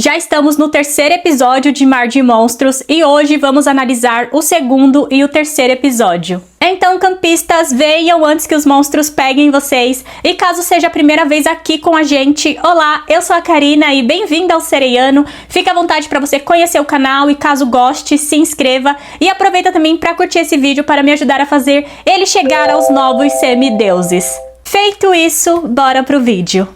Já estamos no terceiro episódio de Mar de Monstros e hoje vamos analisar o segundo e o terceiro episódio. Então, campistas, venham antes que os monstros peguem vocês. E caso seja a primeira vez aqui com a gente, olá, eu sou a Karina e bem-vinda ao Sereiano. Fica à vontade para você conhecer o canal e caso goste, se inscreva. E aproveita também para curtir esse vídeo para me ajudar a fazer ele chegar aos novos semideuses. Feito isso, bora pro vídeo.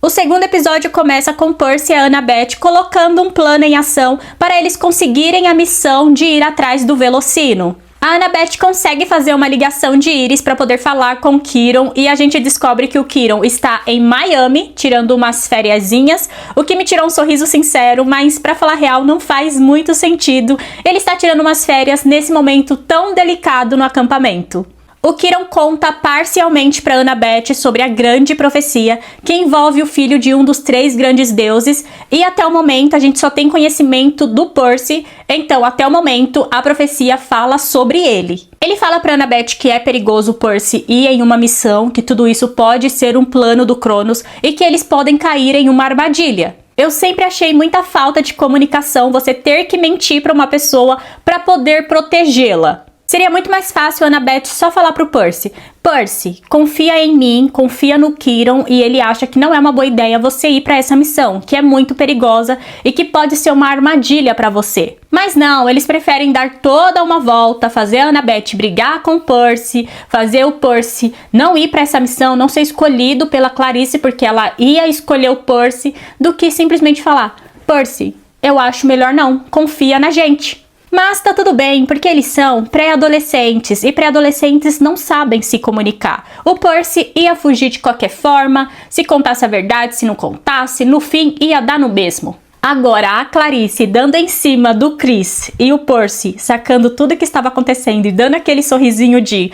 O segundo episódio começa com Percy e a Annabeth colocando um plano em ação para eles conseguirem a missão de ir atrás do Velocino. A Annabeth consegue fazer uma ligação de íris para poder falar com Kieron e a gente descobre que o Kieron está em Miami, tirando umas fériasinhas, o que me tirou um sorriso sincero, mas para falar real não faz muito sentido. Ele está tirando umas férias nesse momento tão delicado no acampamento. O Kieron conta parcialmente para Annabeth sobre a grande profecia que envolve o filho de um dos 3 grandes deuses e até o momento a gente só tem conhecimento do Percy, então até o momento a profecia fala sobre ele. Ele fala para Annabeth que é perigoso o Percy ir em uma missão, que tudo isso pode ser um plano do Cronos e que eles podem cair em uma armadilha. Eu sempre achei muita falta de comunicação você ter que mentir para uma pessoa para poder protegê-la. Seria muito mais fácil a Annabeth só falar pro Percy: Percy, confia em mim, confia no Kieron e ele acha que não é uma boa ideia você ir pra essa missão, que é muito perigosa e que pode ser uma armadilha pra você. Mas não, eles preferem dar toda uma volta, fazer a Annabeth brigar com o Percy, fazer o Percy não ir pra essa missão, não ser escolhido pela Clarice porque ela ia escolher o Percy, do que simplesmente falar: Percy, eu acho melhor não, confia na gente. Mas tá tudo bem, porque eles são pré-adolescentes e pré-adolescentes não sabem se comunicar. O Percy ia fugir de qualquer forma, se contasse a verdade, se não contasse, no fim ia dar no mesmo. Agora, a Clarice dando em cima do Chris e o Percy sacando tudo que estava acontecendo e dando aquele sorrisinho de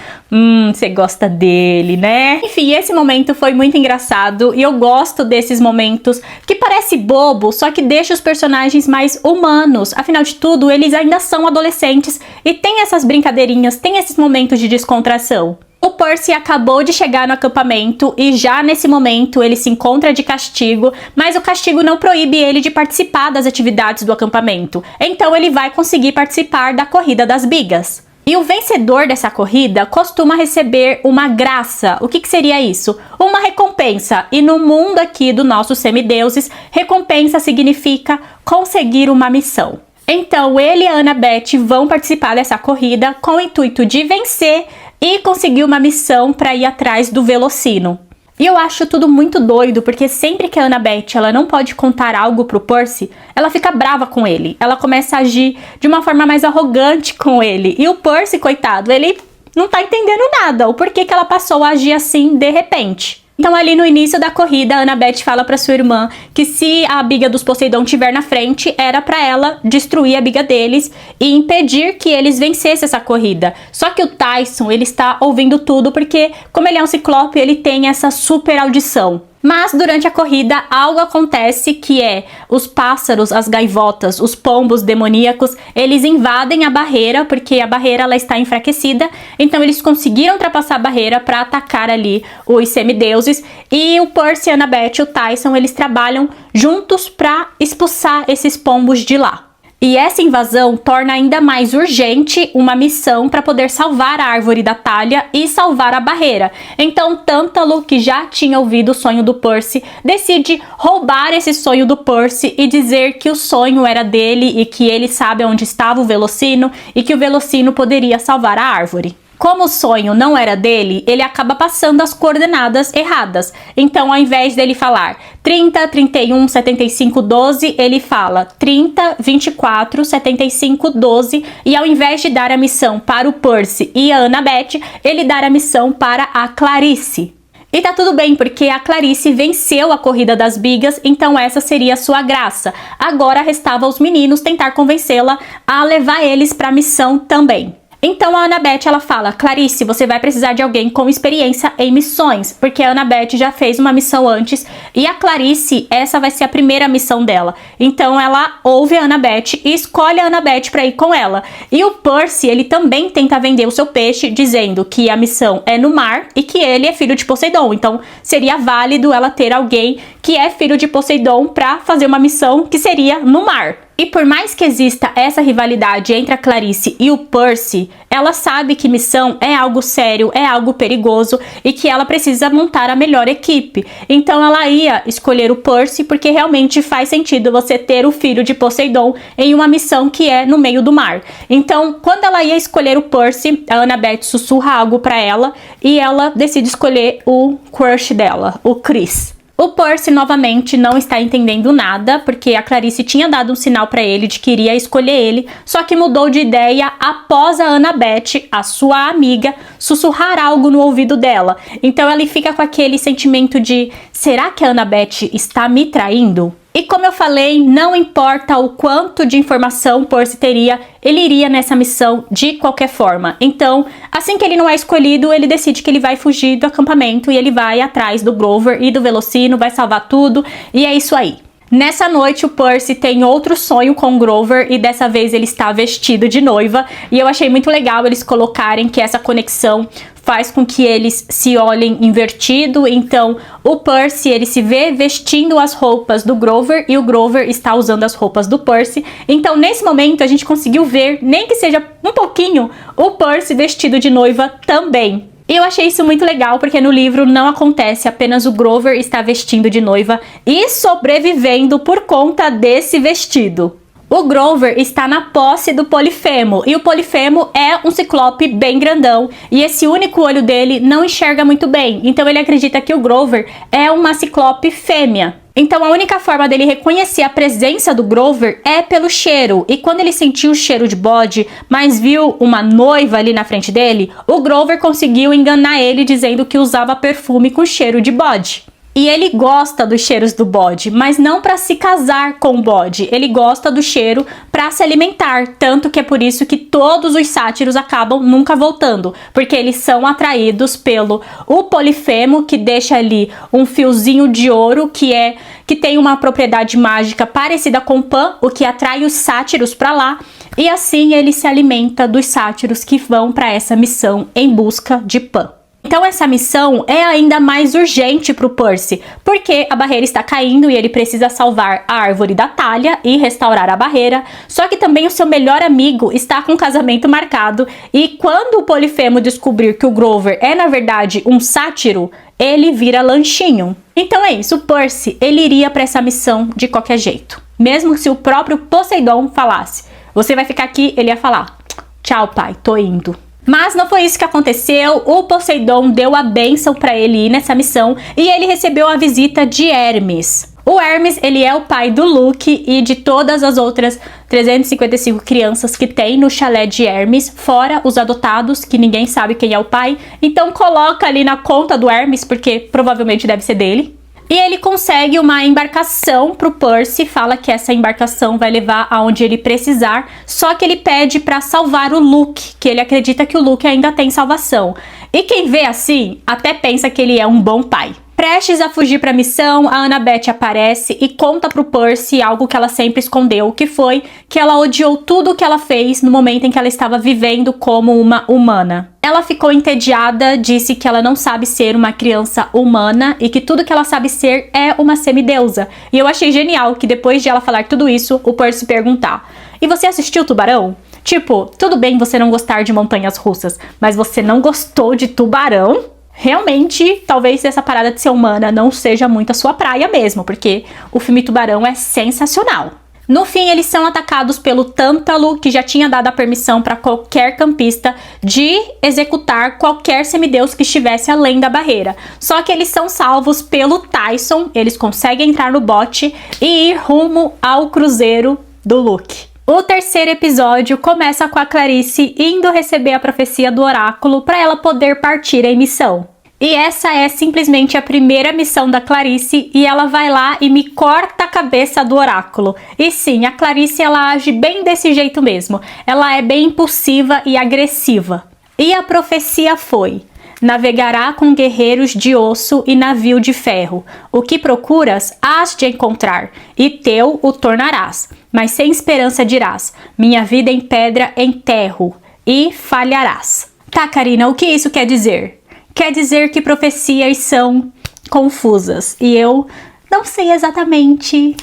você gosta dele, né? Enfim, esse momento foi muito engraçado e eu gosto desses momentos que parece bobo, só que deixa os personagens mais humanos. Afinal de tudo, eles ainda são adolescentes e tem essas brincadeirinhas, tem esses momentos de descontração. O Percy acabou de chegar no acampamento e já nesse momento ele se encontra de castigo, mas o castigo não proíbe ele de participar das atividades do acampamento. Então ele vai conseguir participar da corrida das bigas. E o vencedor dessa corrida costuma receber uma graça. O que seria isso? Uma recompensa. E no mundo aqui do nossos semideuses, recompensa significa conseguir uma missão. Então ele e a Annabeth vão participar dessa corrida com o intuito de vencer e conseguir uma missão para ir atrás do Velocino. E eu acho tudo muito doido, porque sempre que a Annabeth ela não pode contar algo pro Percy, ela fica brava com ele. Ela começa a agir de uma forma mais arrogante com ele. E o Percy, coitado, ele não tá entendendo nada. O porquê que ela passou a agir assim de repente. Então ali no início da corrida, a Annabeth fala pra sua irmã que se a biga dos Poseidon estiver na frente, era pra ela destruir a biga deles e impedir que eles vencessem essa corrida. Só que o Tyson, ele está ouvindo tudo porque, como ele é um ciclope, ele tem essa super audição. Mas durante a corrida algo acontece que é os pássaros, as gaivotas, os pombos demoníacos, eles invadem a barreira porque a barreira ela está enfraquecida. Então eles conseguiram ultrapassar a barreira para atacar ali os semideuses e o Percy, a Annabeth e o Tyson eles trabalham juntos para expulsar esses pombos de lá. E essa invasão torna ainda mais urgente uma missão para poder salvar a árvore da Thalia e salvar a barreira. Então Tântalo, que já tinha ouvido o sonho do Percy, decide roubar esse sonho do Percy e dizer que o sonho era dele e que ele sabe onde estava o Velocino e que o Velocino poderia salvar a árvore. Como o sonho não era dele, ele acaba passando as coordenadas erradas. Então, ao invés dele falar 30, 31, 75, 12, ele fala 30, 24, 75, 12. E ao invés de dar a missão para o Percy e a Annabeth, ele dá a missão para a Clarice. E tá tudo bem, porque a Clarice venceu a corrida das bigas, então essa seria a sua graça. Agora restava aos meninos tentar convencê-la a levar eles para a missão também. Então a Annabeth, ela fala: Clarice, você vai precisar de alguém com experiência em missões, porque a Annabeth já fez uma missão antes e a Clarice, essa vai ser a primeira missão dela. Então ela ouve a Annabeth e escolhe a Annabeth para ir com ela. E o Percy, ele também tenta vender o seu peixe, dizendo que a missão é no mar e que ele é filho de Poseidon. Então seria válido ela ter alguém que é filho de Poseidon para fazer uma missão que seria no mar. E por mais que exista essa rivalidade entre a Clarice e o Percy, ela sabe que missão é algo sério, é algo perigoso e que ela precisa montar a melhor equipe. Então ela ia escolher o Percy porque realmente faz sentido você ter o filho de Poseidon em uma missão que é no meio do mar. Então, quando ela ia escolher o Percy, a Annabeth sussurra algo pra ela e ela decide escolher o crush dela, o Chris. O Percy novamente não está entendendo nada, porque a Clarice tinha dado um sinal para ele de que iria escolher ele, só que mudou de ideia após a Annabeth, a sua amiga, sussurrar algo no ouvido dela. Então ele fica com aquele sentimento de: será que a Annabeth está me traindo? E como eu falei, não importa o quanto de informação Percy teria, ele iria nessa missão de qualquer forma. Então, assim que ele não é escolhido, ele decide que ele vai fugir do acampamento e ele vai atrás do Grover e do Velocino, vai salvar tudo, e é isso aí. Nessa noite, o Percy tem outro sonho com o Grover e dessa vez ele está vestido de noiva. E eu achei muito legal eles colocarem que essa conexão faz com que eles se olhem invertido. Então, o Percy, ele se vê vestindo as roupas do Grover e o Grover está usando as roupas do Percy. Então, nesse momento, a gente conseguiu ver, nem que seja um pouquinho, o Percy vestido de noiva também. E eu achei isso muito legal, porque no livro não acontece, apenas o Grover está vestindo de noiva e sobrevivendo por conta desse vestido. O Grover está na posse do Polifemo, e o Polifemo é um ciclope bem grandão, e esse único olho dele não enxerga muito bem, então ele acredita que o Grover é uma ciclope fêmea. Então a única forma dele reconhecer a presença do Grover é pelo cheiro, e quando ele sentiu o cheiro de bode, mas viu uma noiva ali na frente dele, o Grover conseguiu enganar ele dizendo que usava perfume com cheiro de bode. E ele gosta dos cheiros do bode, mas não para se casar com o bode. Ele gosta do cheiro para se alimentar, tanto que é por isso que todos os sátiros acabam nunca voltando, porque eles são atraídos pelo o Polifemo, que deixa ali um fiozinho de ouro que tem uma propriedade mágica parecida com Pan, o que atrai os sátiros para lá, e assim ele se alimenta dos sátiros que vão para essa missão em busca de Pan. Então essa missão é ainda mais urgente para o Percy, porque a barreira está caindo e ele precisa salvar a árvore da Thalia e restaurar a barreira, só que também o seu melhor amigo está com um casamento marcado, e quando o Polifemo descobrir que o Grover é na verdade um sátiro, ele vira lanchinho. Então é isso, o Percy, ele iria para essa missão de qualquer jeito. Mesmo se o próprio Poseidon falasse: você vai ficar aqui, ele ia falar: tchau pai, tô indo. Mas não foi isso que aconteceu. O Poseidon deu a bênção para ele ir nessa missão e ele recebeu a visita de Hermes. O Hermes, ele é o pai do Luke e de todas as outras 355 crianças que tem no chalé de Hermes, fora os adotados, que ninguém sabe quem é o pai. Então coloca ali na conta do Hermes, porque provavelmente deve ser dele. E ele consegue uma embarcação pro Percy, fala que essa embarcação vai levar aonde ele precisar, só que ele pede para salvar o Luke, que ele acredita que o Luke ainda tem salvação. E quem vê assim, até pensa que ele é um bom pai. Prestes a fugir para a missão, a Annabeth aparece e conta pro Percy algo que ela sempre escondeu, que foi que ela odiou tudo o que ela fez no momento em que ela estava vivendo como uma humana. Ela ficou entediada, disse que ela não sabe ser uma criança humana e que tudo que ela sabe ser é uma semideusa. E eu achei genial que depois de ela falar tudo isso, o Percy perguntar: e você assistiu Tubarão? Tipo, tudo bem você não gostar de montanhas russas, mas você não gostou de Tubarão? Realmente, talvez essa parada de ser humana não seja muito a sua praia mesmo, porque o filme Tubarão é sensacional. No fim, eles são atacados pelo Tântalo, que já tinha dado a permissão para qualquer campista de executar qualquer semideus que estivesse além da barreira. Só que eles são salvos pelo Tyson, eles conseguem entrar no bote e ir rumo ao cruzeiro do Luke. O terceiro episódio começa com a Clarice indo receber a profecia do oráculo para ela poder partir em missão. E essa é simplesmente a primeira missão da Clarice e ela vai lá e me corta a cabeça do oráculo. E sim, a Clarice ela age bem desse jeito mesmo. Ela é bem impulsiva e agressiva. E a profecia foi: navegará com guerreiros de osso e navio de ferro. O que procuras, hás de encontrar, e teu o tornarás. Mas sem esperança dirás: minha vida em pedra enterro, e falharás. Tá, Karina, o que isso quer dizer? Quer dizer que profecias são confusas e eu não sei exatamente.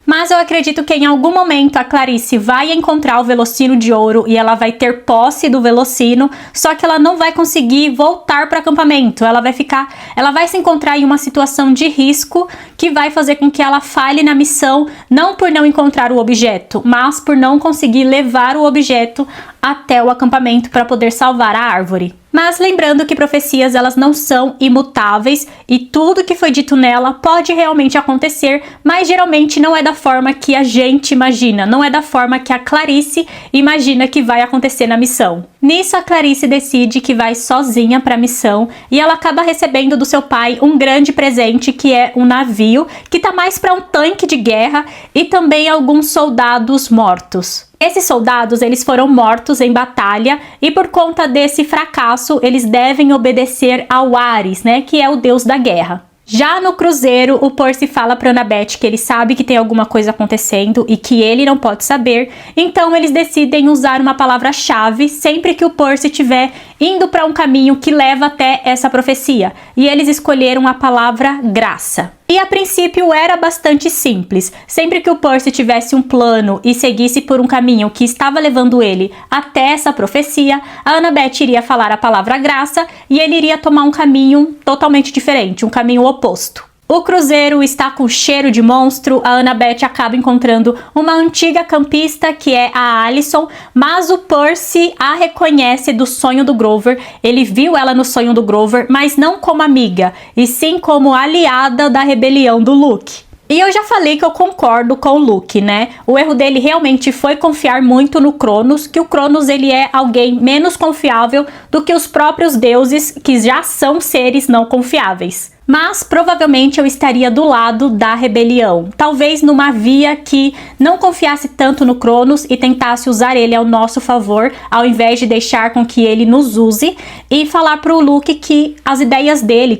Mas eu acredito que em algum momento a Clarice vai encontrar o Velocino de Ouro e ela vai ter posse do Velocino, só que ela não vai conseguir voltar para o acampamento. Ela vai se encontrar em uma situação de risco que vai fazer com que ela falhe na missão, não por não encontrar o objeto, mas por não conseguir levar o objeto até o acampamento para poder salvar a árvore. Mas lembrando que profecias elas não são imutáveis e tudo que foi dito nela pode realmente acontecer, mas geralmente não é da forma que a gente imagina, não é da forma que a Clarice imagina que vai acontecer na missão. Nisso a Clarice decide que vai sozinha para a missão e ela acaba recebendo do seu pai um grande presente que é um navio que tá mais para um tanque de guerra e também alguns soldados mortos. Esses soldados, eles foram mortos em batalha e por conta desse fracasso, eles devem obedecer ao Ares, né, que é o deus da guerra. Já no cruzeiro, o Percy fala para Annabeth que ele sabe que tem alguma coisa acontecendo e que ele não pode saber, então eles decidem usar uma palavra-chave sempre que o Percy estiver indo para um caminho que leva até essa profecia, e eles escolheram a palavra graça. E a princípio era bastante simples. Sempre que o Percy tivesse um plano e seguisse por um caminho que estava levando ele até essa profecia, a Annabeth iria falar a palavra graça e ele iria tomar um caminho totalmente diferente, um caminho oposto. O cruzeiro está com cheiro de monstro, a Annabeth acaba encontrando uma antiga campista que é a Alison, mas o Percy a reconhece do sonho do Grover. Ele viu ela no sonho do Grover, mas não como amiga, e sim como aliada da rebelião do Luke. E eu já falei que eu concordo com o Luke, né? O erro dele realmente foi confiar muito no Cronos, que o Cronos ele é alguém menos confiável do que os próprios deuses, que já são seres não confiáveis. Mas provavelmente eu estaria do lado da rebelião, talvez numa via que não confiasse tanto no Cronos e tentasse usar ele ao nosso favor, ao invés de deixar com que ele nos use, e falar pro Luke que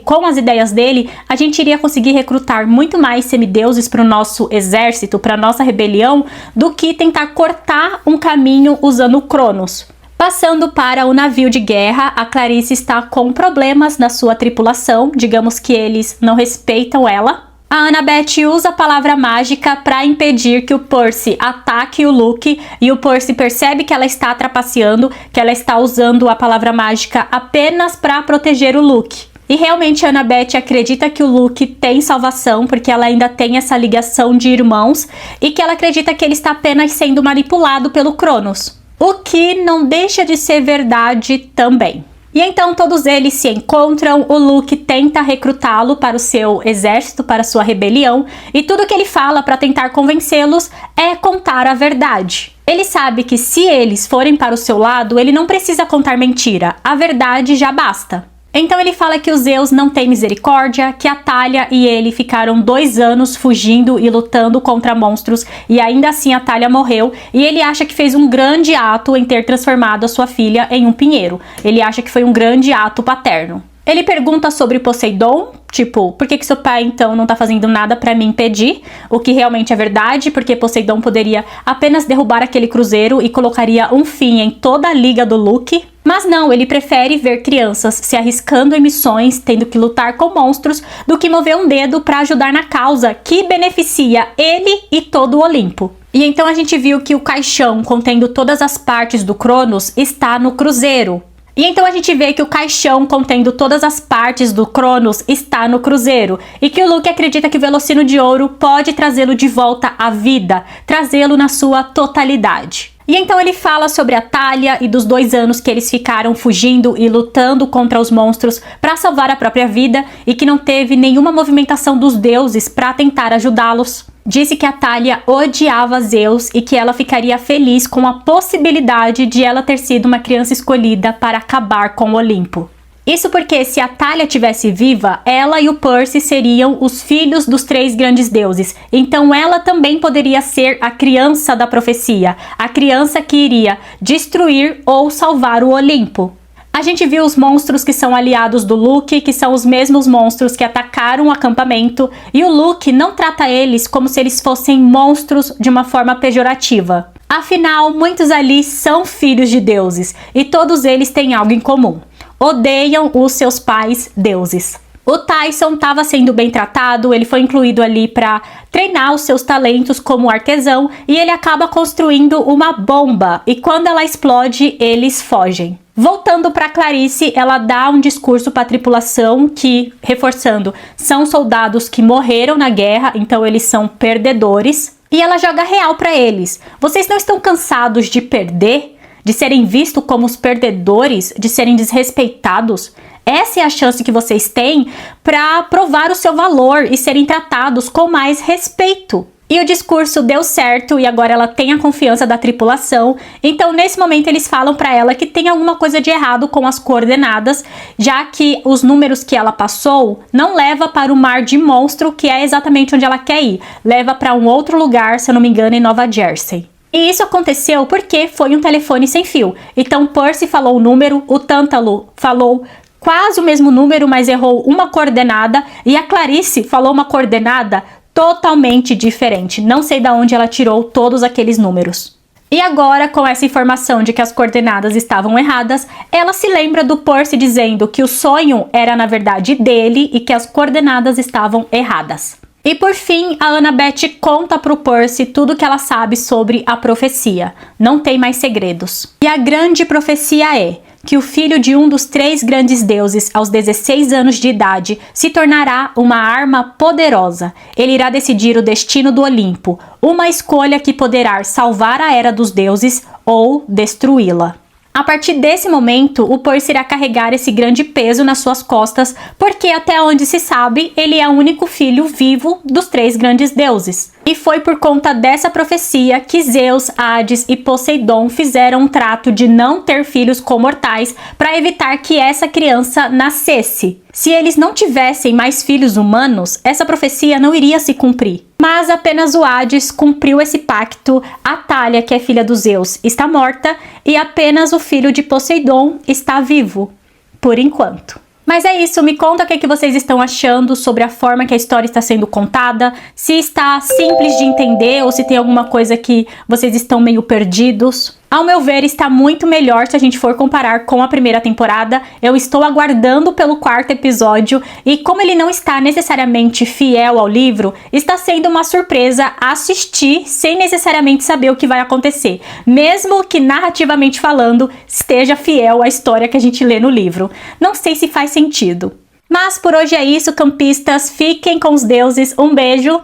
com as ideias dele, a gente iria conseguir recrutar muito mais semideuses para o nosso exército, para nossa rebelião, do que tentar cortar um caminho usando o Cronos. Passando para o navio de guerra, a Clarice está com problemas na sua tripulação, digamos que eles não respeitam ela. A Annabeth usa a palavra mágica para impedir que o Percy ataque o Luke e o Percy percebe que ela está trapaceando, que ela está usando a palavra mágica apenas para proteger o Luke. E realmente a Annabeth acredita que o Luke tem salvação, porque ela ainda tem essa ligação de irmãos, e que ela acredita que ele está apenas sendo manipulado pelo Cronos. O que não deixa de ser verdade também. E então todos eles se encontram, o Luke tenta recrutá-lo para o seu exército, para a sua rebelião, e tudo que ele fala para tentar convencê-los é contar a verdade. Ele sabe que se eles forem para o seu lado, ele não precisa contar mentira, a verdade já basta. Então ele fala que os Zeus não têm misericórdia, que a Thalia e ele ficaram 2 anos fugindo e lutando contra monstros e ainda assim a Thalia morreu, e ele acha que fez um grande ato em ter transformado a sua filha em um pinheiro. Ele acha que foi um grande ato paterno. Ele pergunta sobre Poseidon, tipo, por que seu pai então não tá fazendo nada pra me impedir? O que realmente é verdade, porque Poseidon poderia apenas derrubar aquele cruzeiro e colocaria um fim em toda a liga do Luke. Mas não, ele prefere ver crianças se arriscando em missões, tendo que lutar com monstros, do que mover um dedo pra ajudar na causa que beneficia ele e todo o Olimpo. E então a gente viu que o caixão contendo todas as partes do Cronos está no cruzeiro. E então a gente vê que o caixão contendo todas as partes do Cronos está no cruzeiro, e que o Luke acredita que o Velocino de Ouro pode trazê-lo de volta à vida, trazê-lo na sua totalidade. E então ele fala sobre a Thalia e dos 2 anos que eles ficaram fugindo e lutando contra os monstros para salvar a própria vida, e que não teve nenhuma movimentação dos deuses para tentar ajudá-los. Disse que a Thalia odiava Zeus e que ela ficaria feliz com a possibilidade de ela ter sido uma criança escolhida para acabar com o Olimpo. Isso porque se a Thalia tivesse viva, ela e o Percy seriam os filhos dos 3 grandes deuses. Então ela também poderia ser a criança da profecia, a criança que iria destruir ou salvar o Olimpo. A gente viu os monstros que são aliados do Luke, que são os mesmos monstros que atacaram o acampamento, e o Luke não trata eles como se eles fossem monstros de uma forma pejorativa. Afinal, muitos ali são filhos de deuses, e todos eles têm algo em comum: odeiam os seus pais deuses. O Tyson estava sendo bem tratado, ele foi incluído ali para treinar os seus talentos como artesão, e ele acaba construindo uma bomba, e quando ela explode, eles fogem. Voltando para Clarice, ela dá um discurso para a tripulação que, reforçando, são soldados que morreram na guerra, então eles são perdedores, e ela joga real para eles. Vocês não estão cansados de perder? De serem vistos como os perdedores, de serem desrespeitados? Essa é a chance que vocês têm para provar o seu valor e serem tratados com mais respeito. E o discurso deu certo e agora ela tem a confiança da tripulação. Então, nesse momento, eles falam para ela que tem alguma coisa de errado com as coordenadas, já que os números que ela passou não leva para o Mar de Monstro, que é exatamente onde ela quer ir. Leva para um outro lugar, se eu não me engano, em Nova Jersey. E isso aconteceu porque foi um telefone sem fio. Então, Percy falou o número, o Tântalo falou quase o mesmo número, mas errou uma coordenada, e a Clarice falou uma coordenada totalmente diferente. Não sei de onde ela tirou todos aqueles números. E agora, com essa informação de que as coordenadas estavam erradas, ela se lembra do Percy dizendo que o sonho era na verdade dele e que as coordenadas estavam erradas. E por fim, a Annabeth conta pro Percy tudo que ela sabe sobre a profecia. Não tem mais segredos. E a grande profecia é que o filho de um dos 3 grandes deuses, aos 16 anos de idade, se tornará uma arma poderosa. Ele irá decidir o destino do Olimpo, uma escolha que poderá salvar a Era dos Deuses ou destruí-la. A partir desse momento, o Percy irá carregar esse grande peso nas suas costas, porque até onde se sabe, ele é o único filho vivo dos 3 grandes deuses. E foi por conta dessa profecia que Zeus, Hades e Poseidon fizeram um trato de não ter filhos com mortais para evitar que essa criança nascesse. Se eles não tivessem mais filhos humanos, essa profecia não iria se cumprir. Mas apenas o Hades cumpriu esse pacto, a Thalia, que é filha dos Zeus, está morta e apenas o filho de Poseidon está vivo, por enquanto. Mas é isso, me conta o que vocês estão achando sobre a forma que a história está sendo contada, se está simples de entender ou se tem alguma coisa que vocês estão meio perdidos. Ao meu ver, está muito melhor se a gente for comparar com a primeira temporada. Eu estou aguardando pelo 4º episódio e como ele não está necessariamente fiel ao livro, está sendo uma surpresa assistir sem necessariamente saber o que vai acontecer, mesmo que narrativamente falando esteja fiel à história que a gente lê no livro. Não sei se faz sentido. Mas por hoje é isso, campistas. Fiquem com os deuses. Um beijo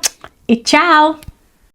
e tchau!